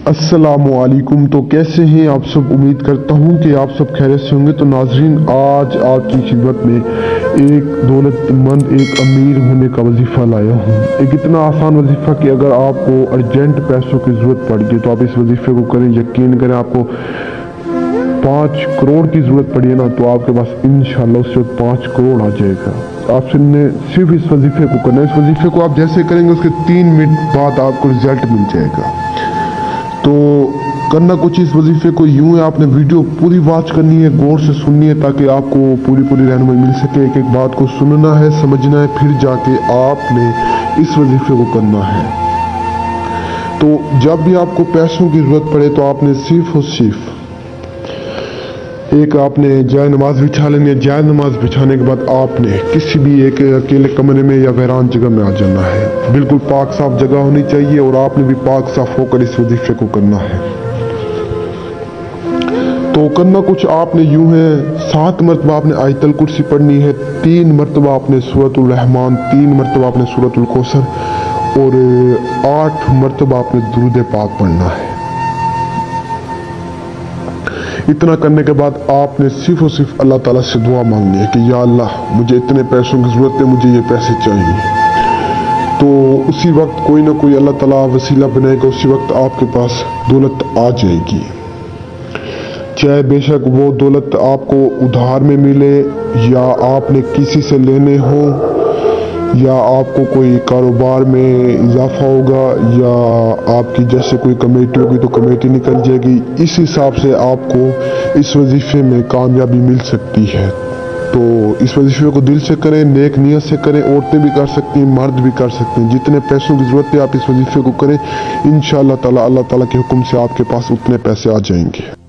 अस्सलामुअलैकुम। तो कैसे हैं आप सब? उम्मीद करता हूं कि आप सब खैरियत से होंगे। तो नाजरीन, आज आपकी खिदमत में एक दौलतमंद, एक अमीर होने का वजीफ़ा लाया हूं। एक इतना आसान वजीफ़ा कि अगर आपको अर्जेंट पैसों की ज़रूरत पड़ गई तो आप इस वजीफ़े को करें। यकीन करें, आपको 5 करोड़ की ज़रूरत पड़ी है ना, तो आपके पास इंशाल्लाह उस वक्त 5 करोड़ आ जाएगा। आपने सिर्फ इस वजीफ़े को करना है। इस वजीफ़े को आप जैसे करेंगे उसके 3 मिनट बाद आपको रिजल्ट मिल जाएगा। तो करना कुछ इस वजीफे को यूं है, आपने वीडियो पूरी वॉच करनी है, गौर से सुननी है, ताकि आपको पूरी रहनुमाई मिल सके। एक एक बात को सुनना है, समझना है, फिर जाके आपने इस वजीफे को करना है। तो जब भी आपको पैसों की जरूरत पड़े तो आपने सिर्फ और सिर्फ एक आपने जाय नमाज बिछा लेनी है। जाय नमाज बिछाने के बाद आपने किसी भी एक अकेले कमरे में या वीरान जगह में आ जाना है। बिल्कुल पाक साफ जगह होनी चाहिए और आपने भी पाक साफ होकर इस वजीफे को करना है। तो करना कुछ आपने यूं है, 7 मरतबा आपने आयतल कुर्सी पढ़नी है, 3 मरतबा आपने सूरतुल रहमान, 3 मरतबा आपने सूरतुल कौसर और 8 मरतबा आपने दुरूद पाक पढ़ना है। इतना करने के बाद आपने सिर्फ और सिर्फ अल्लाह ताला से दुआ मांगनी है कि या अल्लाह, मुझे इतने पैसों की ज़रूरत है, मुझे ये पैसे चाहिए। तो उसी वक्त कोई ना कोई अल्लाह ताला वसीला बनाएगा, उसी वक्त आपके पास दौलत आ जाएगी। चाहे बेशक वो दौलत आपको उधार में मिले, या आपने किसी से लेने हो, या आपको कोई कारोबार में इजाफा होगा, या आपकी जैसे कोई कमेटी होगी तो कमेटी निकल जाएगी। इस हिसाब से आपको इस वजीफे में कामयाबी मिल सकती है। तो इस वजीफे को दिल से करें, नेक नियत से करें। औरतें भी कर सकती हैं, मर्द भी कर सकते हैं। जितने पैसों की ज़रूरत है आप इस वजीफे को करें, इंशाअल्लाह ताला अल्लाह ताला के हुक्म से आपके पास उतने पैसे आ जाएंगे।